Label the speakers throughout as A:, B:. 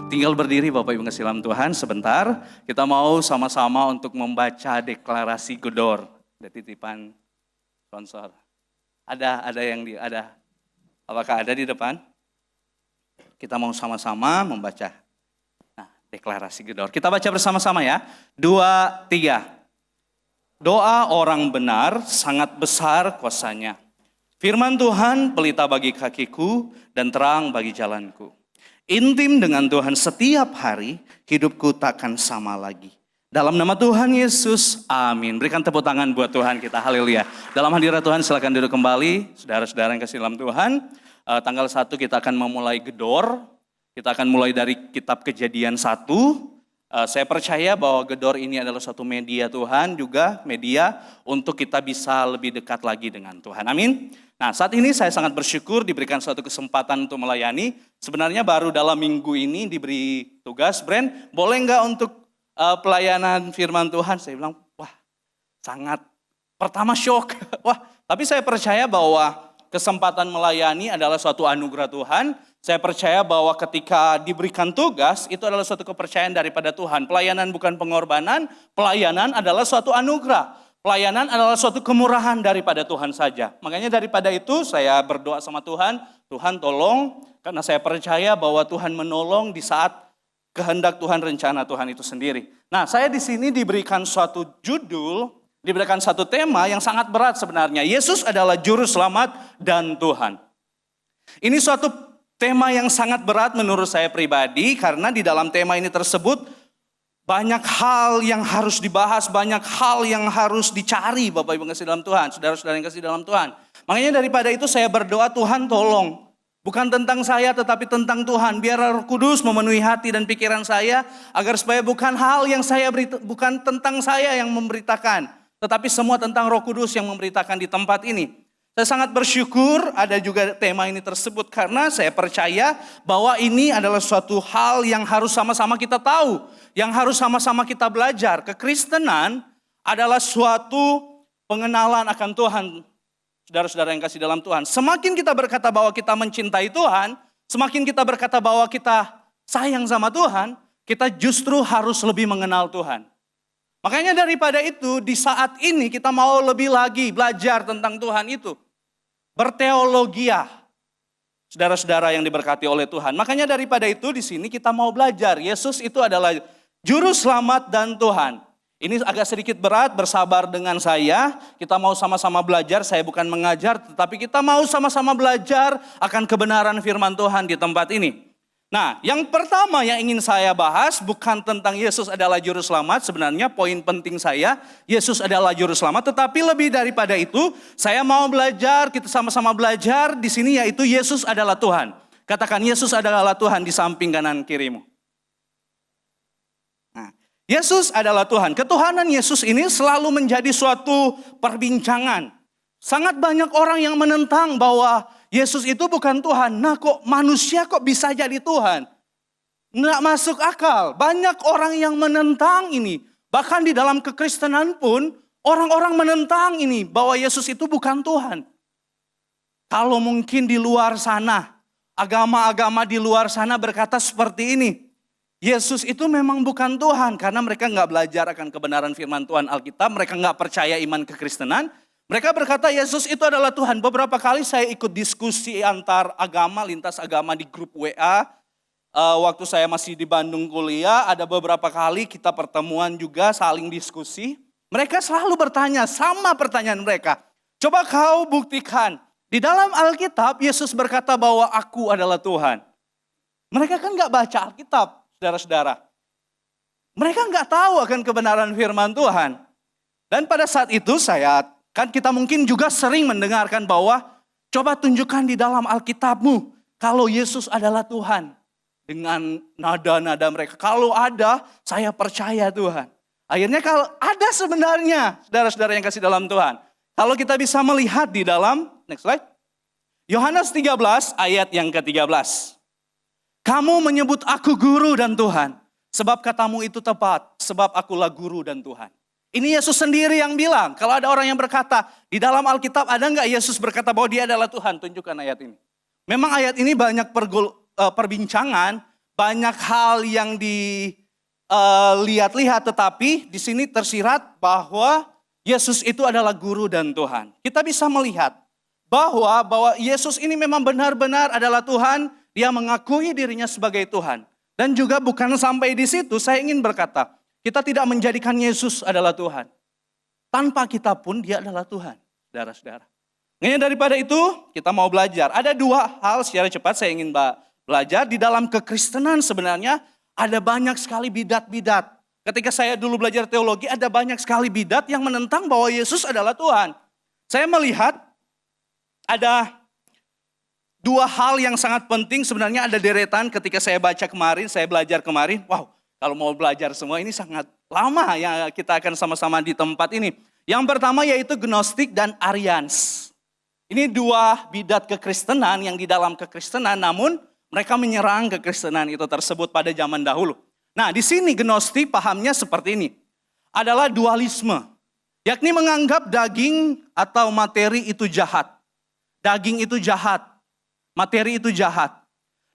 A: Tinggal berdiri Bapak Ibu kasih dalam Tuhan sebentar. Kita mau sama-sama untuk membaca deklarasi Gedor. Ada titipan sponsor. Ada yang ada. Apakah ada di depan? Kita mau sama-sama membaca. Nah, deklarasi Gedor. Kita baca bersama-sama ya. 2, 3. Doa orang benar sangat besar kuasanya. Firman Tuhan pelita bagi kakiku dan terang bagi jalanku. Intim dengan Tuhan setiap hari, hidupku takkan sama lagi. Dalam nama Tuhan Yesus, amin. Berikan tepuk tangan buat Tuhan kita, haleluya. Dalam hadirat Tuhan silakan duduk kembali. Saudara-saudara yang kasih dalam Tuhan, tanggal 1 kita akan memulai Gedor. Kita akan mulai dari kitab Kejadian 1. Saya percaya bahwa Gedor ini adalah suatu media Tuhan, juga media untuk kita bisa lebih dekat lagi dengan Tuhan, amin. Nah, saat ini saya sangat bersyukur diberikan suatu kesempatan untuk melayani. Sebenarnya baru dalam minggu ini diberi tugas, Brand, boleh nggak untuk pelayanan firman Tuhan? Saya bilang, wah sangat, pertama shock. Wah, tapi saya percaya bahwa kesempatan melayani adalah suatu anugerah Tuhan. Saya percaya bahwa ketika diberikan tugas, itu adalah suatu kepercayaan daripada Tuhan. Pelayanan bukan pengorbanan, pelayanan adalah suatu anugerah. Pelayanan adalah suatu kemurahan daripada Tuhan saja. Makanya daripada itu saya berdoa sama Tuhan, Tuhan tolong, karena saya percaya bahwa Tuhan menolong di saat kehendak Tuhan, rencana Tuhan itu sendiri. Nah, saya di sini diberikan suatu judul, diberikan satu tema yang sangat berat sebenarnya. Yesus adalah juru selamat dan Tuhan. Ini suatu tema yang sangat berat menurut saya pribadi, karena di dalam tema ini tersebut banyak hal yang harus dibahas, banyak hal yang harus dicari Bapak Ibu yang kasih dalam Tuhan, saudara-saudara yang kasih dalam Tuhan. Makanya daripada itu saya berdoa, Tuhan tolong, bukan tentang saya tetapi tentang Tuhan. Biar Roh Kudus memenuhi hati dan pikiran saya, agar supaya bukan hal yang bukan tentang saya yang memberitakan, tetapi semua tentang Roh Kudus yang memberitakan di tempat ini. Saya sangat bersyukur ada juga tema ini tersebut, karena saya percaya bahwa ini adalah suatu hal yang harus sama-sama kita tahu, yang harus sama-sama kita belajar. Kekristenan adalah suatu pengenalan akan Tuhan, saudara-saudara yang kasih dalam Tuhan. Semakin kita berkata bahwa kita mencintai Tuhan, semakin kita berkata bahwa kita sayang sama Tuhan, kita justru harus lebih mengenal Tuhan. Makanya daripada itu, di saat ini kita mau lebih lagi belajar tentang Tuhan itu. Berteologia, saudara-saudara yang diberkati oleh Tuhan. Makanya daripada itu di sini kita mau belajar. Yesus itu adalah juru selamat dan Tuhan. Ini agak sedikit berat, bersabar dengan saya. Kita mau sama-sama belajar, saya bukan mengajar, tetapi kita mau sama-sama belajar akan kebenaran firman Tuhan di tempat ini. Nah, yang pertama yang ingin saya bahas bukan tentang Yesus adalah juru selamat. Sebenarnya poin penting saya, Yesus adalah juru selamat. Tetapi lebih daripada itu, saya mau belajar, kita sama-sama belajar di sini, yaitu Yesus adalah Tuhan. Katakan, Yesus adalah Tuhan di samping kanan kirimu. Nah, Yesus adalah Tuhan. Ketuhanan Yesus ini selalu menjadi suatu perbincangan. Sangat banyak orang yang menentang bahwa Yesus itu bukan Tuhan. Nah, kok manusia kok bisa jadi Tuhan? Nggak masuk akal. Banyak orang yang menentang ini. Bahkan di dalam kekristenan pun orang-orang menentang ini bahwa Yesus itu bukan Tuhan. Kalau mungkin di luar sana, agama-agama di luar sana berkata seperti ini. Yesus itu memang bukan Tuhan karena mereka nggak belajar akan kebenaran firman Tuhan Alkitab. Mereka nggak percaya iman kekristenan. Mereka berkata Yesus itu adalah Tuhan. Beberapa kali saya ikut diskusi antar agama, lintas agama di grup WA. Waktu saya masih di Bandung kuliah, ada beberapa kali kita pertemuan juga saling diskusi. Mereka selalu bertanya, sama pertanyaan mereka. Coba kau buktikan. Di dalam Alkitab Yesus berkata bahwa aku adalah Tuhan. Mereka kan gak baca Alkitab, saudara-saudara. Mereka gak tahu akan kebenaran firman Tuhan. Dan pada saat itu kan kita mungkin juga sering mendengarkan bahwa coba tunjukkan di dalam Alkitabmu kalau Yesus adalah Tuhan. Dengan nada-nada mereka. Kalau ada, saya percaya Tuhan. Akhirnya kalau ada sebenarnya, saudara-saudara yang kasih dalam Tuhan. Kalau kita bisa melihat di dalam, next slide. Yohanes 13 ayat yang ke-13. Kamu menyebut aku guru dan Tuhan. Sebab katamu itu tepat. Sebab akulah guru dan Tuhan. Ini Yesus sendiri yang bilang. Kalau ada orang yang berkata, di dalam Alkitab ada enggak Yesus berkata bahwa dia adalah Tuhan? Tunjukkan ayat ini. Memang ayat ini banyak perbincangan, banyak hal yang dilihat-lihat, tetapi di sini tersirat bahwa Yesus itu adalah guru dan Tuhan. Kita bisa melihat bahwa Yesus ini memang benar-benar adalah Tuhan, dia mengakui dirinya sebagai Tuhan. Dan juga bukan sampai di situ, saya ingin berkata, kita tidak menjadikan Yesus adalah Tuhan. Tanpa kita pun dia adalah Tuhan, saudara-saudara. Makanya daripada itu, kita mau belajar. Ada dua hal secara cepat saya ingin belajar. Di dalam kekristenan sebenarnya ada banyak sekali bidat-bidat. Ketika saya dulu belajar teologi, ada banyak sekali bidat yang menentang bahwa Yesus adalah Tuhan. Saya melihat ada dua hal yang sangat penting, sebenarnya ada deretan ketika saya baca kemarin, saya belajar kemarin. Wow, kalau mau belajar semua ini sangat lama ya, kita akan sama-sama di tempat ini. Yang pertama yaitu Gnostik dan Arians. Ini dua bidat kekristenan yang di dalam kekristenan, namun mereka menyerang kekristenan itu tersebut pada zaman dahulu. Nah, di sini Gnostik pahamnya seperti ini. Adalah dualisme, yakni menganggap daging atau materi itu jahat. Daging itu jahat, materi itu jahat,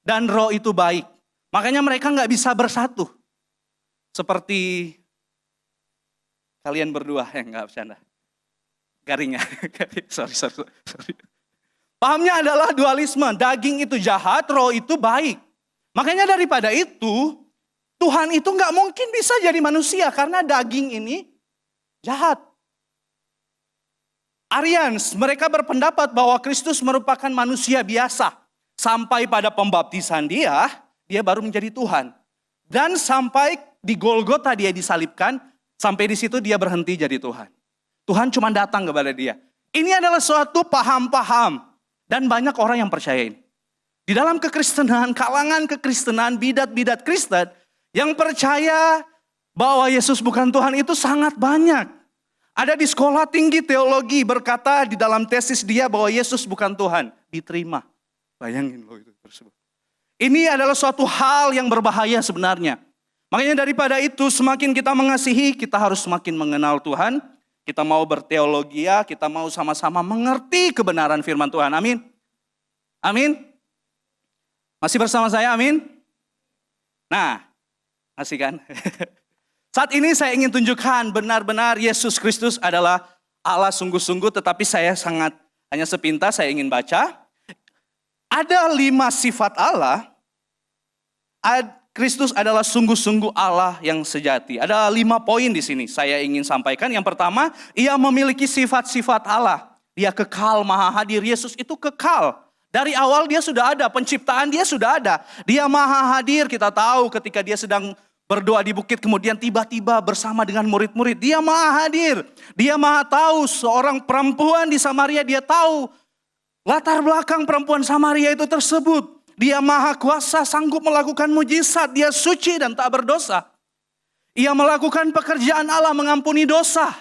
A: dan roh itu baik. Makanya mereka nggak bisa bersatu. Seperti kalian berdua, nggak bercanda. Garing ya, sorry. Pahamnya adalah dualisme, daging itu jahat, roh itu baik. Makanya daripada itu, Tuhan itu nggak mungkin bisa jadi manusia karena daging ini jahat. Arians, mereka berpendapat bahwa Kristus merupakan manusia biasa. Sampai pada pembaptisan dia baru menjadi Tuhan. Dan sampai di Golgota dia disalibkan, sampai di situ dia berhenti jadi Tuhan. Tuhan cuma datang kepada dia. Ini adalah suatu paham-paham. Dan banyak orang yang percaya ini. Di dalam kekristenan, kalangan kekristenan, bidat-bidat Kristen, yang percaya bahwa Yesus bukan Tuhan itu sangat banyak. Ada di sekolah tinggi teologi berkata di dalam tesis dia bahwa Yesus bukan Tuhan. Diterima. Bayangin loh itu tersebut. Ini adalah suatu hal yang berbahaya sebenarnya. Makanya daripada itu semakin kita mengasihi, kita harus semakin mengenal Tuhan. Kita mau berteologia, kita mau sama-sama mengerti kebenaran firman Tuhan. Amin. Amin. Masih bersama saya, amin. Nah, masih kan? Saat ini saya ingin tunjukkan benar-benar Yesus Kristus adalah Allah sungguh-sungguh, tetapi saya sangat hanya sepintas saya ingin baca. Ada 5 sifat Allah. Kristus adalah sungguh-sungguh Allah yang sejati. Ada 5 poin di sini saya ingin sampaikan. Yang pertama, ia memiliki sifat-sifat Allah. Dia kekal, maha hadir. Yesus itu kekal. Dari awal dia sudah ada, penciptaan dia sudah ada. Dia maha hadir, kita tahu ketika dia sedang berdoa di bukit, kemudian tiba-tiba bersama dengan murid-murid. Dia maha hadir, dia maha tahu. Seorang perempuan di Samaria, dia tahu latar belakang perempuan Samaria itu tersebut. Dia maha kuasa, sanggup melakukan mujizat. Dia suci dan tak berdosa. Ia melakukan pekerjaan Allah, mengampuni dosa.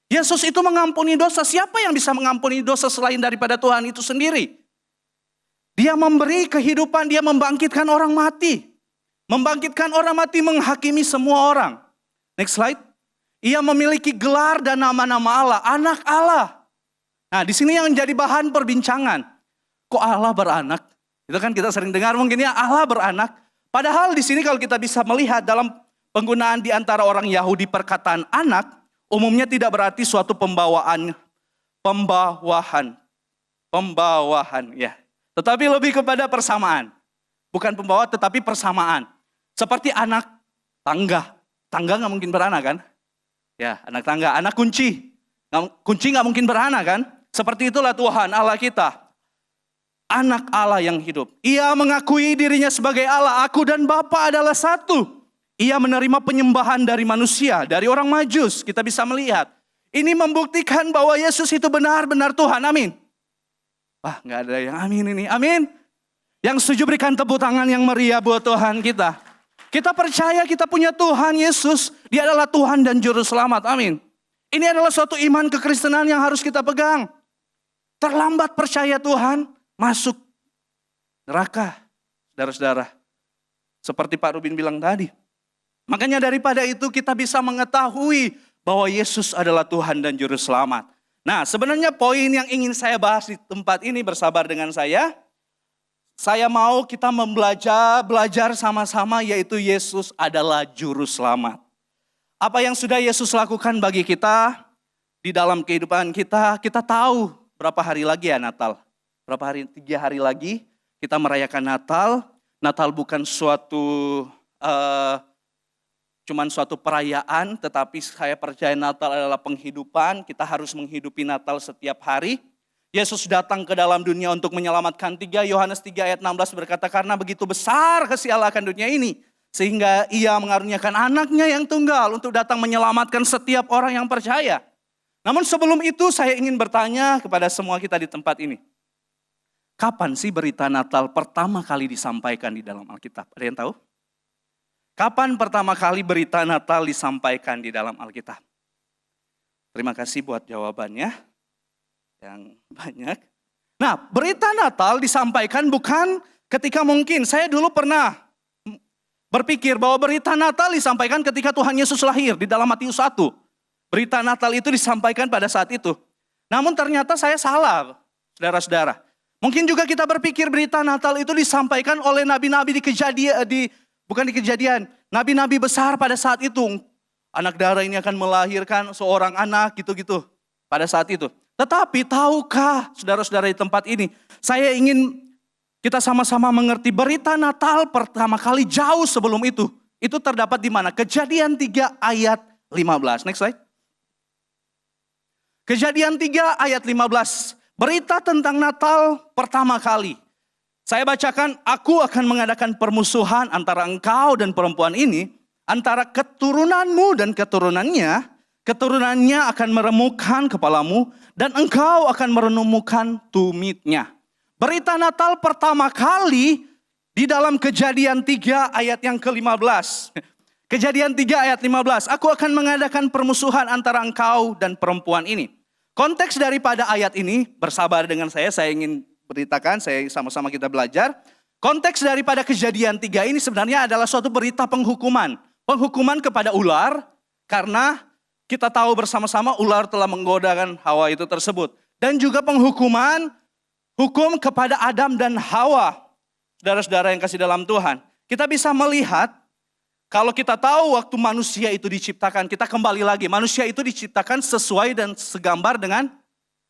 A: Yesus itu mengampuni dosa. Siapa yang bisa mengampuni dosa selain daripada Tuhan itu sendiri? Dia memberi kehidupan, dia membangkitkan orang mati. Membangkitkan orang mati, menghakimi semua orang. Next slide. Ia memiliki gelar dan nama-nama Allah, anak Allah. Nah, di sini yang menjadi bahan perbincangan. Kok Allah beranak? Itu kan kita sering dengar mungkin ya, Allah beranak. Padahal di sini kalau kita bisa melihat dalam penggunaan di antara orang Yahudi perkataan anak, umumnya tidak berarti suatu pembawahan ya. Tetapi lebih kepada persamaan. Bukan pembawa tetapi persamaan. Seperti anak tangga. Tangga gak mungkin beranak kan? Ya, anak tangga, anak kunci. Kunci gak mungkin beranak kan? Seperti itulah Tuhan Allah kita. Anak Allah yang hidup. Ia mengakui dirinya sebagai Allah. Aku dan Bapa adalah satu. Ia menerima penyembahan dari manusia, dari orang Majus. Kita bisa melihat. Ini membuktikan bahwa Yesus itu benar-benar Tuhan. Amin. Wah, gak ada yang amin ini. Amin. Yang setuju berikan tepuk tangan yang meriah buat Tuhan kita. Kita percaya kita punya Tuhan Yesus. Dia adalah Tuhan dan Juru Selamat. Amin. Ini adalah suatu iman kekristenan yang harus kita pegang. Terlambat percaya Tuhan, masuk neraka. Saudara-saudara. Seperti Pak Rubin bilang tadi. Makanya daripada itu kita bisa mengetahui bahwa Yesus adalah Tuhan dan Juru Selamat. Nah, sebenarnya poin yang ingin saya bahas di tempat ini, bersabar dengan saya. Saya mau kita belajar sama-sama, yaitu Yesus adalah juru selamat. Apa yang sudah Yesus lakukan bagi kita di dalam kehidupan kita, kita tahu berapa hari lagi ya Natal. Berapa hari, 3 hari lagi kita merayakan Natal. Natal bukan cuman suatu perayaan, tetapi saya percaya Natal adalah penghidupan. Kita harus menghidupi Natal setiap hari. Yesus datang ke dalam dunia untuk menyelamatkan. Yohanes 3 ayat 16 berkata, karena begitu besar kasih Allah akan dunia ini, sehingga ia mengaruniakan anaknya yang tunggal untuk datang menyelamatkan setiap orang yang percaya. Namun sebelum itu saya ingin bertanya kepada semua kita di tempat ini. Kapan sih berita Natal pertama kali disampaikan di dalam Alkitab? Ada yang tahu? Kapan pertama kali berita Natal disampaikan di dalam Alkitab? Terima kasih buat jawabannya yang banyak. Nah, berita Natal disampaikan bukan ketika mungkin. Saya dulu pernah berpikir bahwa berita Natal disampaikan ketika Tuhan Yesus lahir di dalam Matius 1. Berita Natal itu disampaikan pada saat itu. Namun ternyata saya salah, saudara-saudara. Mungkin juga kita berpikir berita Natal itu disampaikan oleh nabi-nabi bukan di kejadian. Nabi-nabi besar pada saat itu. Anak darah ini akan melahirkan seorang anak gitu-gitu pada saat itu. Tetapi tahukah saudara-saudara di tempat ini, saya ingin kita sama-sama mengerti berita Natal pertama kali jauh sebelum itu. Itu terdapat di mana? Kejadian 3 ayat 15. Next slide. Kejadian 3 ayat 15. Berita tentang Natal pertama kali. Saya bacakan, aku akan mengadakan permusuhan antara engkau dan perempuan ini, antara keturunanmu dan keturunannya. Keturunannya akan meremukkan kepalamu dan engkau akan meremukkan tumitnya. Berita Natal pertama kali di dalam Kejadian 3 ayat yang ke-15. Kejadian 3 ayat 15. Aku akan mengadakan permusuhan antara engkau dan perempuan ini. Konteks daripada ayat ini, bersabar dengan saya ingin beritakan, saya sama-sama kita belajar. Konteks daripada Kejadian 3 ini sebenarnya adalah suatu berita penghukuman. Penghukuman kepada ular karena kita tahu bersama-sama ular telah menggodakan Hawa itu tersebut. Dan juga hukum kepada Adam dan Hawa. Saudara-saudara yang kasih dalam Tuhan. Kita bisa melihat, kalau kita tahu waktu manusia itu diciptakan, kita kembali lagi. Manusia itu diciptakan sesuai dan segambar dengan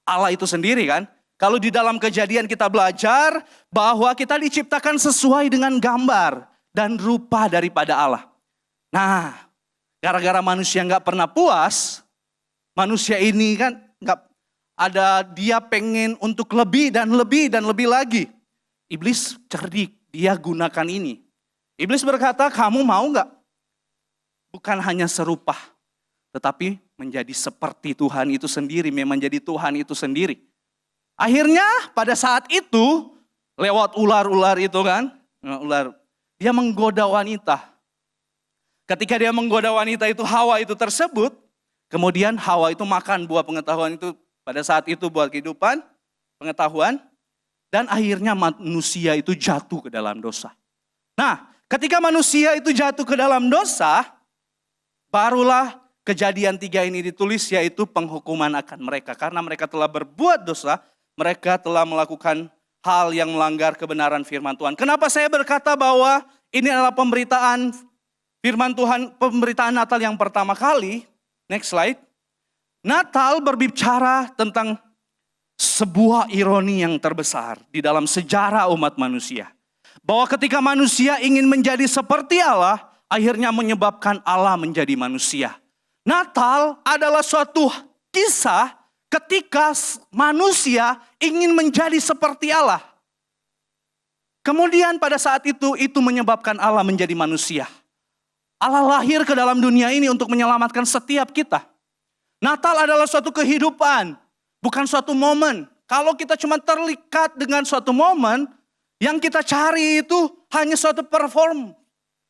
A: Allah itu sendiri kan. Kalau di dalam Kejadian kita belajar bahwa kita diciptakan sesuai dengan gambar dan rupa daripada Allah. Nah, gara-gara manusia nggak pernah puas, manusia ini kan dia pengen untuk lebih dan lebih lagi. Iblis cerdik, dia gunakan ini. Iblis berkata, kamu mau nggak? Bukan hanya serupa, tetapi menjadi seperti Tuhan itu sendiri, memang menjadi Tuhan itu sendiri. Akhirnya pada saat itu, lewat ular-ular itu kan, dia menggoda wanita. Ketika dia menggoda wanita itu, Hawa itu tersebut, kemudian Hawa itu makan buah pengetahuan itu pada saat itu buat kehidupan, pengetahuan, dan akhirnya manusia itu jatuh ke dalam dosa. Nah, ketika manusia itu jatuh ke dalam dosa, barulah Kejadian 3 ini ditulis, yaitu penghukuman akan mereka. Karena mereka telah berbuat dosa, mereka telah melakukan hal yang melanggar kebenaran firman Tuhan. Kenapa saya berkata bahwa ini adalah pemberitaan firman Tuhan, pemberitaan Natal yang pertama kali. Next slide. Natal berbicara tentang sebuah ironi yang terbesar di dalam sejarah umat manusia. Bahwa ketika manusia ingin menjadi seperti Allah, akhirnya menyebabkan Allah menjadi manusia. Natal adalah suatu kisah ketika manusia ingin menjadi seperti Allah. Kemudian pada saat itu menyebabkan Allah menjadi manusia. Allah lahir ke dalam dunia ini untuk menyelamatkan setiap kita. Natal adalah suatu kehidupan, bukan suatu momen. Kalau kita cuma terikat dengan suatu momen, yang kita cari itu hanya suatu perform.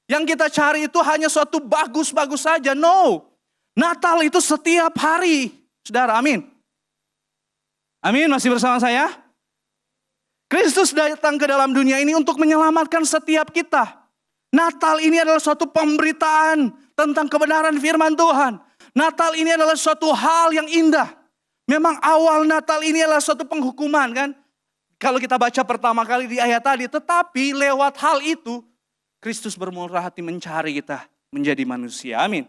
A: Yang kita cari itu hanya suatu bagus-bagus saja. No, Natal itu setiap hari. Saudara, amin. Amin, masih bersama saya? Kristus datang ke dalam dunia ini untuk menyelamatkan setiap kita. Natal ini adalah suatu pemberitaan tentang kebenaran firman Tuhan. Natal ini adalah suatu hal yang indah. Memang awal Natal ini adalah suatu penghukuman kan. kalau kita baca pertama kali di ayat tadi, tetapi lewat hal itu, Kristus bermurah hati mencari kita menjadi manusia. Amin.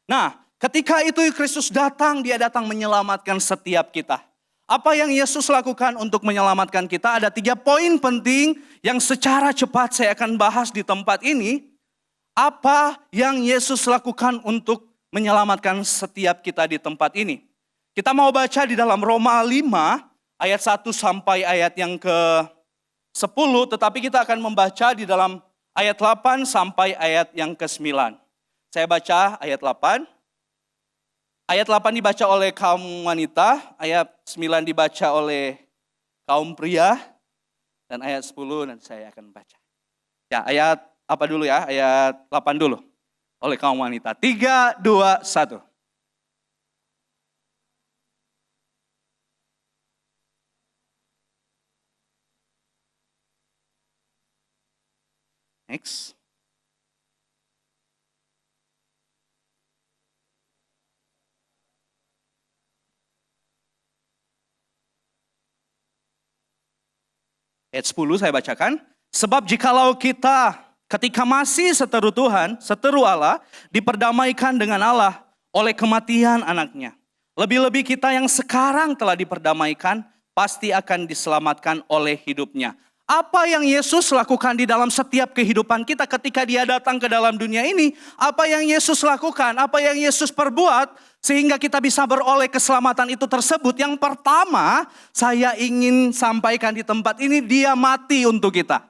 A: Nah, ketika itu Kristus datang, dia datang menyelamatkan setiap kita. Apa yang Yesus lakukan untuk menyelamatkan kita? Ada 3 poin penting yang secara cepat saya akan bahas di tempat ini. Apa yang Yesus lakukan untuk menyelamatkan setiap kita di tempat ini? Kita mau baca di dalam Roma 5 ayat 1 sampai ayat yang ke-10. Tetapi kita akan membaca di dalam ayat 8 sampai ayat yang ke-9. Saya baca ayat 8. Ayat 8 dibaca oleh kaum wanita, ayat 9 dibaca oleh kaum pria, dan ayat 10 nanti saya akan baca. Ya, ayat apa dulu ya? Ayat 8 dulu. Oleh kaum wanita. 3, 2, 1. Next. Ayat 10 saya bacakan. Sebab jikalau kita ketika masih seteru Tuhan, seteru Allah, diperdamaikan dengan Allah oleh kematian anaknya. Lebih-lebih kita yang sekarang telah diperdamaikan, pasti akan diselamatkan oleh hidupnya. Apa yang Yesus lakukan di dalam setiap kehidupan kita ketika dia datang ke dalam dunia ini? Apa yang Yesus lakukan? Apa yang Yesus perbuat? Sehingga kita bisa beroleh keselamatan itu tersebut. Yang pertama saya ingin sampaikan di tempat ini, dia mati untuk kita.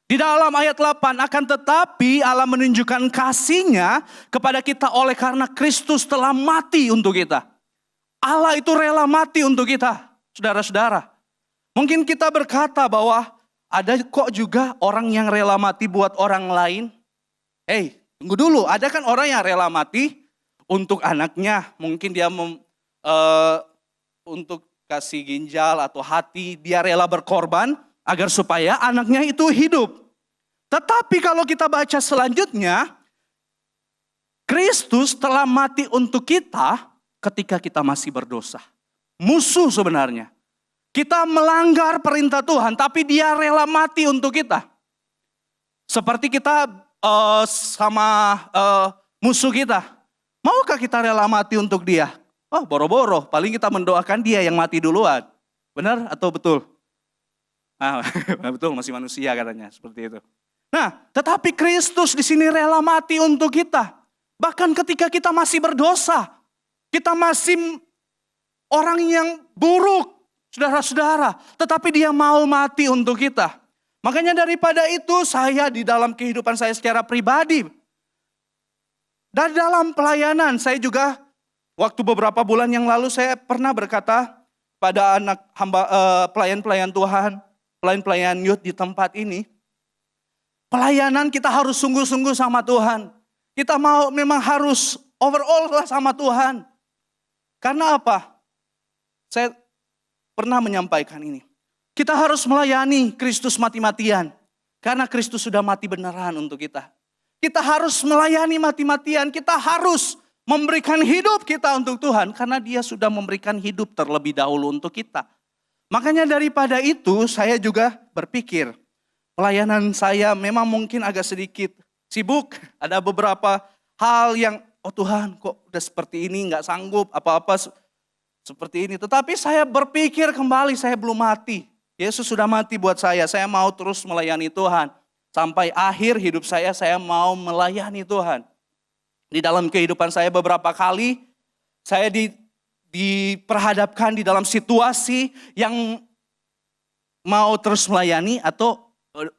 A: Di dalam ayat 8, akan tetapi Allah menunjukkan kasih-Nya kepada kita oleh karena Kristus telah mati untuk kita. Allah itu rela mati untuk kita, saudara-saudara. Mungkin kita berkata bahwa ada kok juga orang yang rela mati buat orang lain. Tunggu dulu, ada kan orang yang rela mati untuk anaknya. Mungkin dia untuk kasih ginjal atau hati, dia rela berkorban agar supaya anaknya itu hidup. Tetapi kalau kita baca selanjutnya, Kristus telah mati untuk kita ketika kita masih berdosa. Musuh sebenarnya. Kita melanggar perintah Tuhan, tapi dia rela mati untuk kita. Seperti kita sama musuh kita. Maukah kita rela mati untuk dia? Oh, boro-boro, paling kita mendoakan dia yang mati duluan. Benar atau betul? Betul, masih manusia katanya, seperti itu. Nah, tetapi Kristus di sini rela mati untuk kita. Bahkan ketika kita masih berdosa, kita masih orang yang buruk, saudara-saudara, tetapi dia mau mati untuk kita. Makanya daripada itu saya di dalam kehidupan saya secara pribadi, dan dalam pelayanan saya juga, waktu beberapa bulan yang lalu saya pernah berkata pada anak hamba pelayan-pelayan Tuhan, pelayan-pelayan youth di tempat ini, pelayanan kita harus sungguh-sungguh sama Tuhan. Kita memang harus overall lah sama Tuhan. Karena apa? Saya pernah menyampaikan ini. Kita harus melayani Kristus mati-matian. Karena Kristus sudah mati beneran untuk kita. Kita harus melayani mati-matian. Kita harus memberikan hidup kita untuk Tuhan. Karena dia sudah memberikan hidup terlebih dahulu untuk kita. Makanya daripada itu saya juga berpikir. Pelayanan saya memang mungkin agak sedikit sibuk. Ada beberapa hal yang, oh Tuhan kok udah seperti ini, gak sanggup apa-apa seperti ini. Tetapi saya berpikir kembali, saya belum mati. Yesus sudah mati buat saya mau terus melayani Tuhan. Sampai akhir hidup saya mau melayani Tuhan. Di dalam kehidupan saya beberapa kali, saya diperhadapkan di dalam situasi yang mau terus melayani atau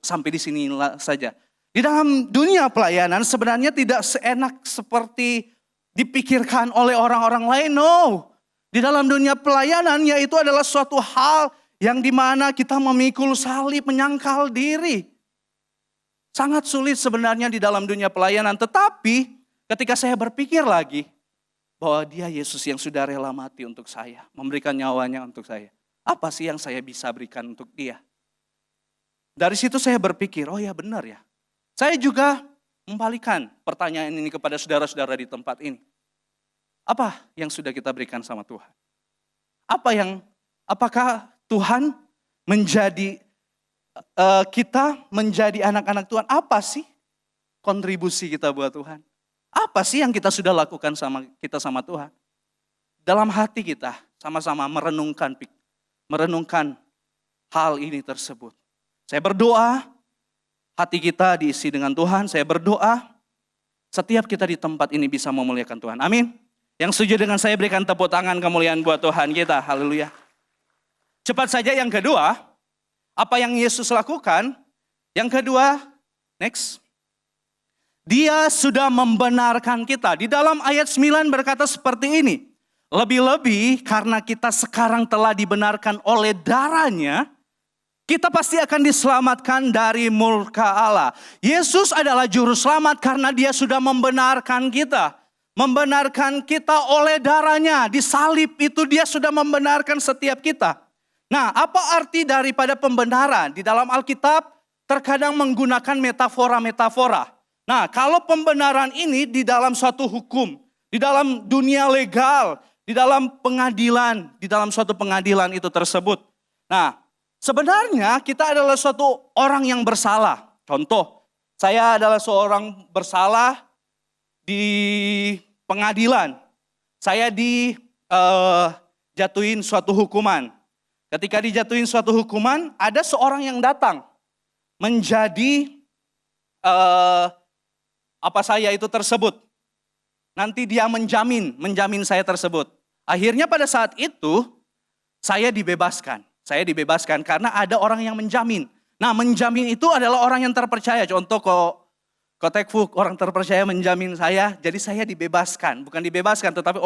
A: sampai di sini saja. Di dalam dunia pelayanan sebenarnya tidak seenak seperti dipikirkan oleh orang-orang lain. No. Di dalam dunia pelayanan yaitu adalah suatu hal yang dimana kita memikul salib, menyangkal diri. Sangat sulit sebenarnya di dalam dunia pelayanan. Tetapi ketika saya berpikir lagi bahwa dia Yesus yang sudah rela mati untuk saya. Memberikan nyawanya untuk saya. Apa sih yang saya bisa berikan untuk dia? Dari situ saya berpikir, oh ya benar ya. Saya juga membalikan pertanyaan ini kepada saudara-saudara di tempat ini. Apa yang sudah kita berikan sama Tuhan? Apakah Tuhan kita menjadi anak-anak Tuhan, apa sih kontribusi kita buat Tuhan? Apa sih yang kita sudah lakukan sama Tuhan? Dalam hati kita sama-sama merenungkan hal ini tersebut. Saya berdoa, hati kita diisi dengan Tuhan. Saya berdoa, setiap kita di tempat ini bisa memuliakan Tuhan. Amin. Yang setuju dengan saya berikan tepuk tangan kemuliaan buat Tuhan kita. Haleluya. Cepat saja yang kedua, apa yang Yesus lakukan? Yang kedua, next. Dia sudah membenarkan kita. Di dalam ayat 9 berkata seperti ini. Lebih-lebih karena kita sekarang telah dibenarkan oleh darahnya, kita pasti akan diselamatkan dari murka Allah. Yesus adalah juru selamat karena dia sudah membenarkan kita. Membenarkan kita oleh darahnya. Di salib itu dia sudah membenarkan setiap kita. Nah, apa arti daripada pembenaran? Di dalam Alkitab terkadang menggunakan metafora-metafora. Nah, kalau pembenaran ini di dalam suatu hukum, di dalam dunia legal, di dalam pengadilan, di dalam suatu pengadilan itu tersebut. Nah, sebenarnya kita adalah suatu orang yang bersalah. Contoh, saya adalah seorang bersalah di pengadilan. Saya dijatuhin suatu hukuman. Ketika dijatuhin suatu hukuman, ada seorang yang datang menjadi saya itu tersebut. Nanti dia menjamin saya tersebut. Akhirnya pada saat itu saya dibebaskan. Saya dibebaskan karena ada orang yang menjamin. Nah, menjamin itu adalah orang yang terpercaya. Contoh Kotekfuk, orang terpercaya menjamin saya, jadi saya dibebaskan. Bukan dibebaskan, tetapi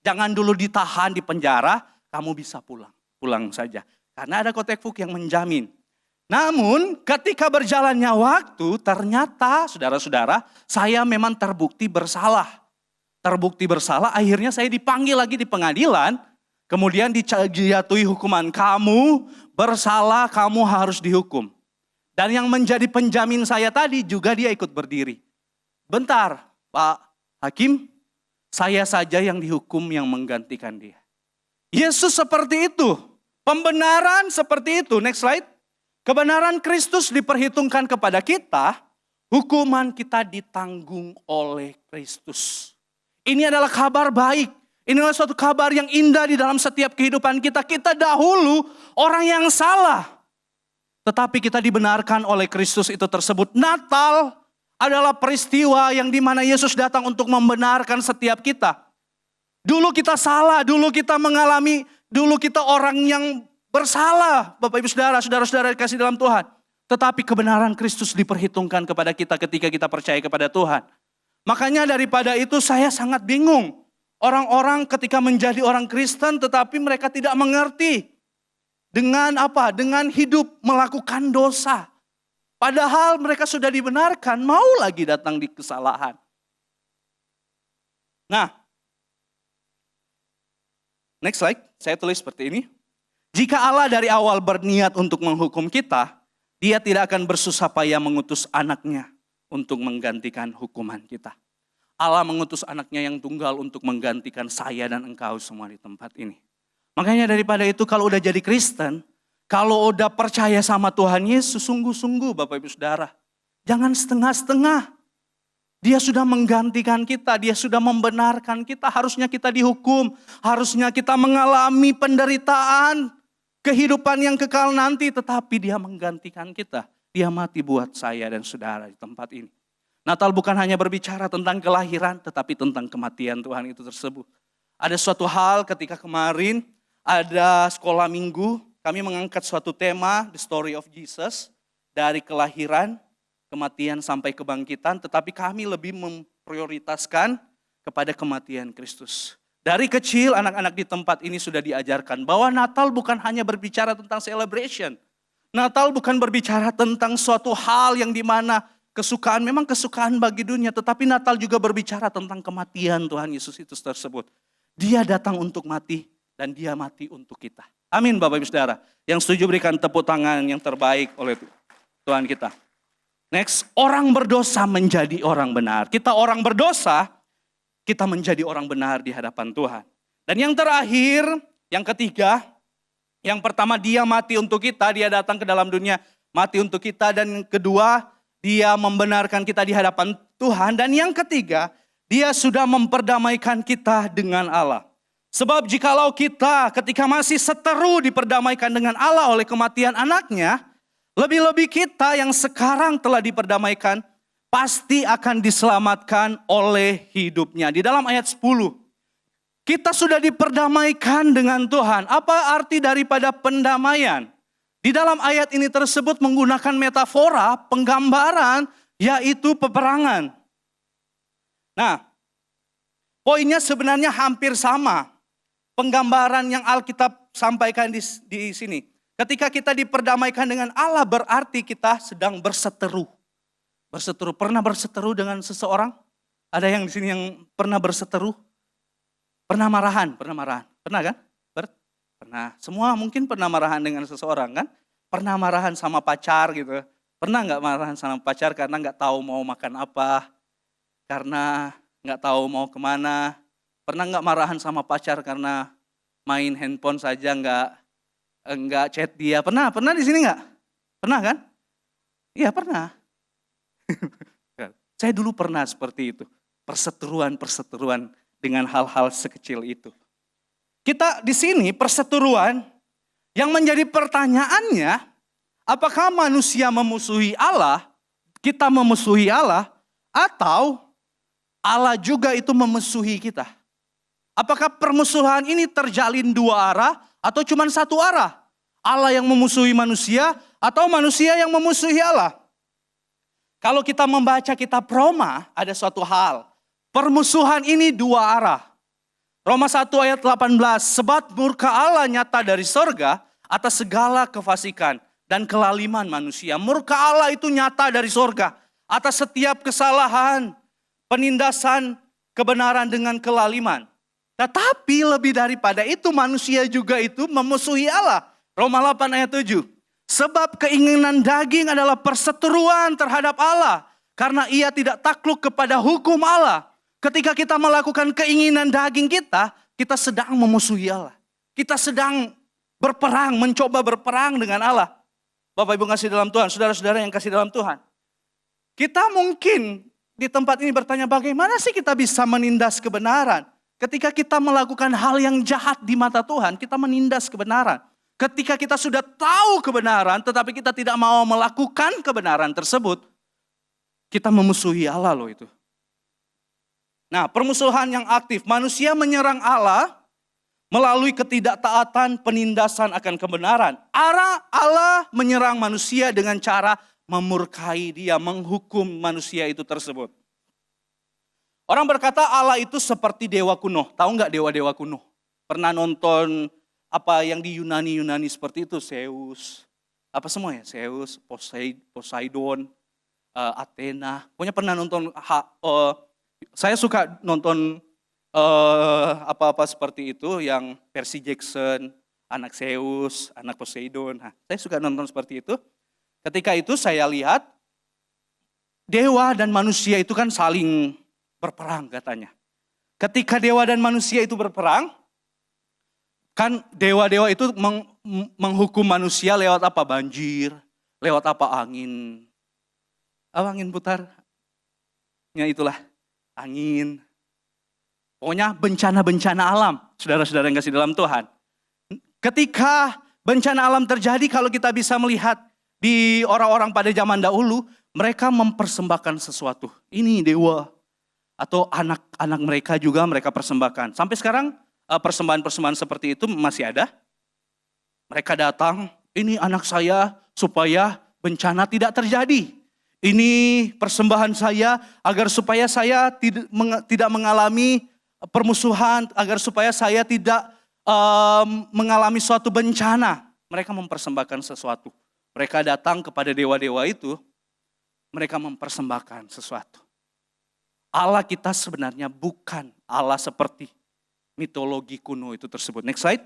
A: jangan dulu ditahan di penjara, kamu bisa pulang saja. Karena ada Kotekfuk yang menjamin. Namun ketika berjalannya waktu, ternyata saudara-saudara, saya memang terbukti bersalah. Terbukti bersalah, akhirnya saya dipanggil lagi di pengadilan, kemudian dijatuhi hukuman, kamu bersalah, kamu harus dihukum. Dan yang menjadi penjamin saya tadi juga dia ikut berdiri. Bentar, Pak Hakim, saya saja yang dihukum yang menggantikan dia. Yesus seperti itu. Pembenaran seperti itu. Next slide. Kebenaran Kristus diperhitungkan kepada kita. Hukuman kita ditanggung oleh Kristus. Ini adalah kabar baik. Ini adalah suatu kabar yang indah di dalam setiap kehidupan kita. Kita dahulu orang yang salah. Tetapi kita dibenarkan oleh Kristus itu tersebut. Natal adalah peristiwa yang dimana Yesus datang untuk membenarkan setiap kita. Dulu kita salah, dulu kita orang yang bersalah. Bapak Ibu saudara-saudara dikasih dalam Tuhan. Tetapi kebenaran Kristus diperhitungkan kepada kita ketika kita percaya kepada Tuhan. Makanya daripada itu saya sangat bingung. Orang-orang ketika menjadi orang Kristen tetapi mereka tidak mengerti. Dengan apa? Dengan hidup melakukan dosa. Padahal mereka sudah dibenarkan, mau lagi datang di kesalahan. Nah, next slide, saya tulis seperti ini. Jika Allah dari awal berniat untuk menghukum kita, dia tidak akan bersusah payah mengutus anaknya untuk menggantikan hukuman kita. Allah mengutus anaknya yang tunggal untuk menggantikan saya dan engkau semua di tempat ini. Makanya daripada itu kalau udah jadi Kristen, kalau udah percaya sama Tuhan Yesus, sungguh-sungguh Bapak Ibu Saudara. Jangan setengah-setengah. Dia sudah menggantikan kita, dia sudah membenarkan kita. Harusnya kita dihukum, harusnya kita mengalami penderitaan, kehidupan yang kekal nanti. Tetapi dia menggantikan kita. Dia mati buat saya dan saudara di tempat ini. Natal bukan hanya berbicara tentang kelahiran, tetapi tentang kematian Tuhan itu tersebut. Ada suatu hal ketika kemarin, ada sekolah minggu, kami mengangkat suatu tema, The Story of Jesus, dari kelahiran, kematian sampai kebangkitan, tetapi kami lebih memprioritaskan kepada kematian Kristus. Dari kecil anak-anak di tempat ini sudah diajarkan bahwa Natal bukan hanya berbicara tentang celebration. Natal bukan berbicara tentang suatu hal yang dimana kesukaan, memang kesukaan bagi dunia, tetapi Natal juga berbicara tentang kematian Tuhan Yesus itu tersebut. Dia datang untuk mati. Dan dia mati untuk kita. Amin Bapak Ibu Saudara. Yang setuju berikan tepuk tangan yang terbaik oleh Tuhan kita. Next, orang berdosa menjadi orang benar. Kita orang berdosa, kita menjadi orang benar di hadapan Tuhan. Dan yang terakhir, yang ketiga, Yang pertama, dia mati untuk kita, dia datang ke dalam dunia mati untuk kita. Dan yang kedua, dia membenarkan kita di hadapan Tuhan. Dan yang ketiga, dia sudah memperdamaikan kita dengan Allah. Sebab jikalau kita ketika masih seteru diperdamaikan dengan Allah oleh kematian anaknya, lebih-lebih kita yang sekarang telah diperdamaikan, pasti akan diselamatkan oleh hidupnya. Di dalam ayat 10, kita sudah diperdamaikan dengan Tuhan. Apa arti daripada pendamaian? Di dalam ayat ini tersebut menggunakan metafora, penggambaran, yaitu peperangan. Nah, poinnya sebenarnya hampir sama. Penggambaran yang Alkitab sampaikan di sini. Ketika kita diperdamaikan dengan Allah, berarti kita sedang berseteru. Berseteru, pernah berseteru dengan seseorang? Ada yang di sini yang pernah berseteru? Pernah marahan? Pernah kan? Pernah. Semua mungkin pernah marahan dengan seseorang kan? Pernah marahan sama pacar gitu. Pernah nggak marahan sama pacar karena nggak tahu mau makan apa? Karena nggak tahu mau kemana? Pernah nggak marahan sama pacar karena main handphone saja nggak chat dia? Pernah di sini nggak? Pernah kan? Iya pernah. Saya dulu pernah seperti itu. Perseteruan dengan hal-hal sekecil itu. Kita di sini perseteruan yang menjadi pertanyaannya, apakah manusia memusuhi Allah, kita memusuhi Allah, atau Allah juga itu memusuhi kita? Apakah permusuhan ini terjalin dua arah atau cuma satu arah? Allah yang memusuhi manusia atau manusia yang memusuhi Allah? Kalau kita membaca kitab Roma, ada suatu hal. Permusuhan ini dua arah. Roma 1 ayat 18, sebab murka Allah nyata dari sorga atas segala kefasikan dan kelaliman manusia. Murka Allah itu nyata dari sorga atas setiap kesalahan, penindasan, kebenaran dengan kelaliman. Tetapi lebih daripada itu manusia juga itu memusuhi Allah. Roma 8 ayat 7. Sebab keinginan daging adalah perseteruan terhadap Allah. Karena ia tidak takluk kepada hukum Allah. Ketika kita melakukan keinginan daging kita sedang memusuhi Allah. Kita sedang berperang, mencoba berperang dengan Allah. Bapak Ibu kasih dalam Tuhan, saudara-saudara yang kasih dalam Tuhan. Kita mungkin di tempat ini bertanya, bagaimana sih kita bisa menindas kebenaran? Ketika kita melakukan hal yang jahat di mata Tuhan, kita menindas kebenaran. Ketika kita sudah tahu kebenaran, tetapi kita tidak mau melakukan kebenaran tersebut, kita memusuhi Allah loh itu. Nah, permusuhan yang aktif, manusia menyerang Allah melalui ketidaktaatan, penindasan akan kebenaran. Allah menyerang manusia dengan cara memurkai dia, menghukum manusia itu tersebut. Orang berkata Allah itu seperti dewa kuno. Tahu nggak dewa-dewa kuno? Pernah nonton apa yang di Yunani seperti itu? Zeus, apa semua ya? Zeus, Poseidon, Athena. Pokoknya pernah nonton. Saya suka nonton apa-apa seperti itu yang Percy Jackson, anak Zeus, anak Poseidon. Nah, saya suka nonton seperti itu. Ketika itu saya lihat dewa dan manusia itu kan saling berperang katanya. Ketika dewa dan manusia itu berperang, kan dewa-dewa itu menghukum manusia lewat apa? Banjir, lewat apa? Angin. Angin putar. Ya itulah. Angin, pokoknya bencana-bencana alam, saudara-saudara yang kasih dalam Tuhan. Ketika bencana alam terjadi, kalau kita bisa melihat di orang-orang pada zaman dahulu, mereka mempersembahkan sesuatu. Ini dewa, atau anak-anak mereka juga mereka persembahkan. Sampai sekarang persembahan-persembahan seperti itu masih ada. Mereka datang, ini anak saya supaya bencana tidak terjadi. Ini persembahan saya agar supaya saya tidak mengalami permusuhan, agar supaya saya tidak mengalami suatu bencana. Mereka mempersembahkan sesuatu. Mereka datang kepada dewa-dewa itu, mereka mempersembahkan sesuatu. Allah kita sebenarnya bukan Allah seperti mitologi kuno itu tersebut. Next slide.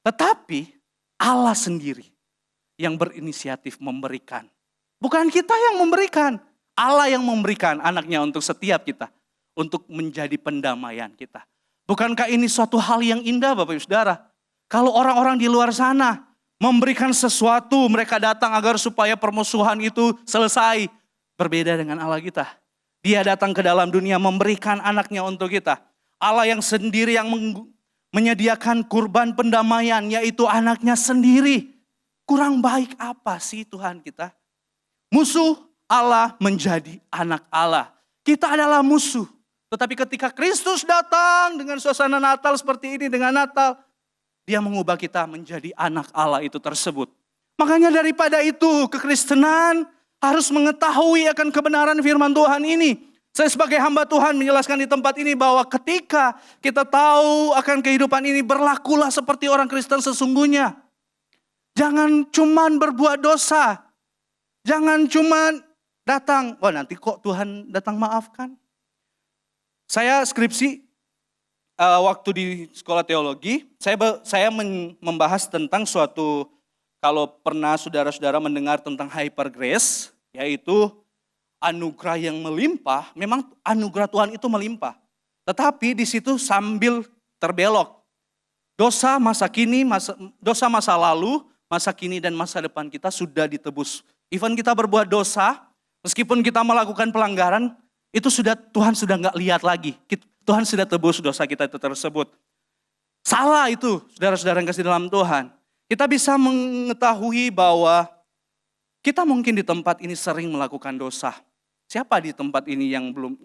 A: Tetapi Allah sendiri yang berinisiatif memberikan. Bukan kita yang memberikan, Allah yang memberikan anaknya untuk setiap kita. Untuk menjadi pendamaian kita. Bukankah ini suatu hal yang indah Bapak Ibu Saudara? Kalau orang-orang di luar sana memberikan sesuatu, mereka datang agar supaya permusuhan itu selesai. Berbeda dengan Allah kita. Dia datang ke dalam dunia memberikan anaknya untuk kita. Allah yang sendiri yang menyediakan kurban pendamaian, yaitu anaknya sendiri. Kurang baik apa sih Tuhan kita? Musuh Allah menjadi anak Allah. Kita adalah musuh. Tetapi ketika Kristus datang dengan suasana Natal seperti ini, dengan Natal, Dia mengubah kita menjadi anak Allah itu tersebut. Makanya daripada itu, kekristenan harus mengetahui akan kebenaran firman Tuhan ini. Saya sebagai hamba Tuhan menjelaskan di tempat ini bahwa ketika kita tahu akan kehidupan ini, berlakulah seperti orang Kristen sesungguhnya. Jangan cuman berbuat dosa. Jangan cuman datang, wah nanti kok Tuhan datang maafkan. Saya skripsi waktu di sekolah teologi, saya membahas tentang suatu, kalau pernah saudara-saudara mendengar tentang hyper grace, yaitu anugerah yang melimpah. Memang anugerah Tuhan itu melimpah. Tetapi di situ sambil terbelok. Dosa masa kini, dosa masa lalu, masa kini dan masa depan kita sudah ditebus. Even kita berbuat dosa, meskipun kita melakukan pelanggaran, itu Tuhan sudah nggak lihat lagi. Tuhan sudah tebus dosa kita itu tersebut. Salah itu, saudara-saudara yang kasih dalam Tuhan. Kita bisa mengetahui bahwa kita mungkin di tempat ini sering melakukan dosa. Siapa di tempat ini yang belum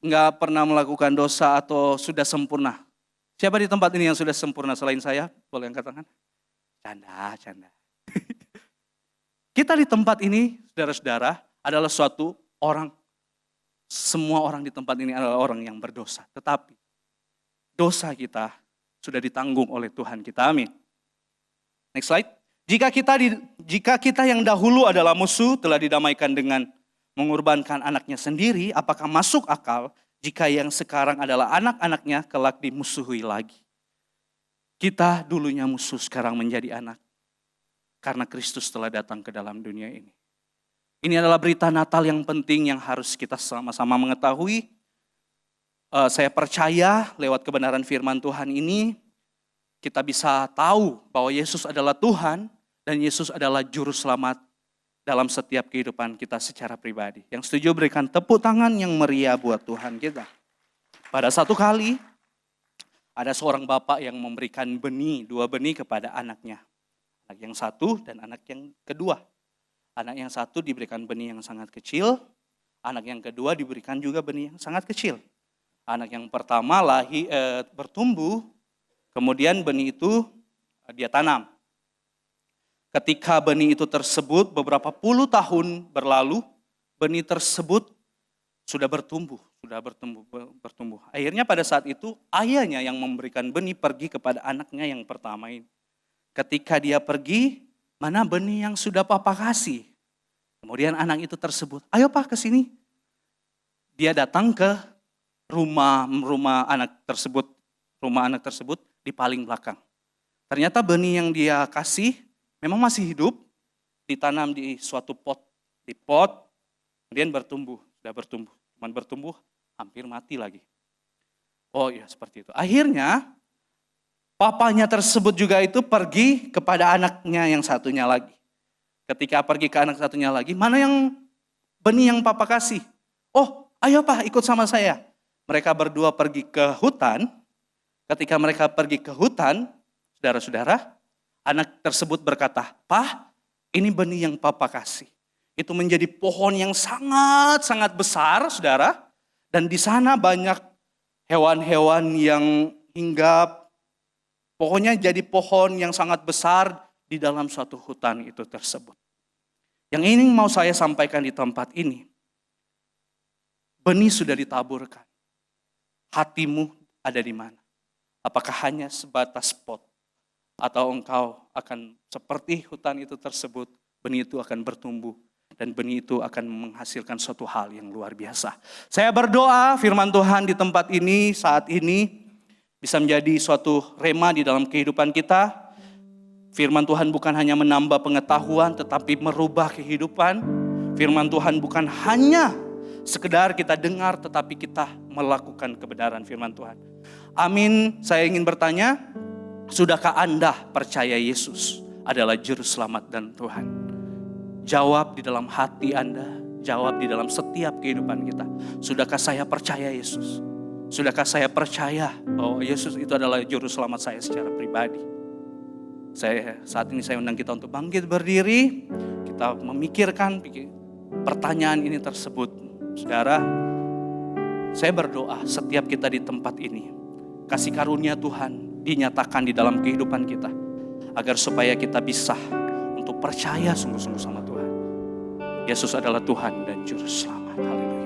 A: nggak pernah melakukan dosa atau sudah sempurna? Siapa di tempat ini yang sudah sempurna selain saya? Boleh angkat tangan? Canda. Kita di tempat ini, saudara-saudara, adalah suatu orang. Semua orang di tempat ini adalah orang yang berdosa. Tetapi dosa kita sudah ditanggung oleh Tuhan kita. Amin. Next slide. Jika kita yang dahulu adalah musuh telah didamaikan dengan mengorbankan anaknya sendiri, apakah masuk akal jika yang sekarang adalah anak-anaknya kelak dimusuhi lagi? Kita dulunya musuh, sekarang menjadi anak. Karena Kristus telah datang ke dalam dunia ini. Ini adalah berita Natal yang penting yang harus kita sama-sama mengetahui. Saya percaya lewat kebenaran firman Tuhan ini, kita bisa tahu bahwa Yesus adalah Tuhan dan Yesus adalah Juru Selamat dalam setiap kehidupan kita secara pribadi. Yang setuju berikan tepuk tangan yang meriah buat Tuhan kita. Pada satu kali, ada seorang bapak yang memberikan dua benih kepada anaknya. Anak yang satu dan anak yang kedua. Anak yang satu diberikan benih yang sangat kecil, anak yang kedua diberikan juga benih yang sangat kecil. Anak yang pertama bertumbuh, kemudian benih itu dia tanam. Ketika benih itu tersebut beberapa puluh tahun berlalu, benih tersebut sudah bertumbuh. Akhirnya pada saat itu ayahnya yang memberikan benih pergi kepada anaknya yang pertama ini. Ketika dia pergi, mana benih yang sudah papa kasih? Kemudian anak itu tersebut, ayo pak ke sini. Dia datang ke rumah anak tersebut di paling belakang. Ternyata benih yang dia kasih memang masih hidup, ditanam di suatu pot, kemudian sudah bertumbuh, hampir mati lagi. Oh iya seperti itu. Akhirnya papanya tersebut juga itu pergi kepada anaknya yang satunya lagi. Ketika pergi ke anak satunya lagi, mana yang benih yang papa kasih? Oh, ayo pak ikut sama saya. Mereka berdua pergi ke hutan. Ketika mereka pergi ke hutan, saudara-saudara, anak tersebut berkata, "Pak, ini benih yang papa kasih." Itu menjadi pohon yang sangat-sangat besar, saudara. Dan di sana banyak hewan-hewan yang hinggap. Pokoknya jadi pohon yang sangat besar di dalam suatu hutan itu tersebut. Yang ini mau saya sampaikan di tempat ini. Benih sudah ditaburkan. Hatimu ada di mana? Apakah hanya sebatas pot? Atau engkau akan seperti hutan itu tersebut, benih itu akan bertumbuh. Dan benih itu akan menghasilkan suatu hal yang luar biasa. Saya berdoa firman Tuhan di tempat ini saat ini bisa menjadi suatu rema di dalam kehidupan kita. Firman Tuhan bukan hanya menambah pengetahuan tetapi merubah kehidupan. Firman Tuhan bukan hanya sekedar kita dengar tetapi kita melakukan kebenaran firman Tuhan. Amin. Saya ingin bertanya, Sudahkah Anda percaya Yesus adalah Juru Selamat dan Tuhan? Jawab di dalam hati Anda, jawab di dalam setiap kehidupan kita. Sudahkah saya percaya Yesus? Sudahkah saya percaya bahwa Yesus itu adalah Juru Selamat saya secara pribadi? Saat ini saya undang kita untuk bangkit berdiri. Kita memikirkan pertanyaan ini tersebut. Saudara, saya berdoa setiap kita di tempat ini, kasih karunia Tuhan dinyatakan di dalam kehidupan kita, agar supaya kita bisa untuk percaya sungguh-sungguh sama Tuhan. Yesus adalah Tuhan dan Juru Selamat. Haleluya.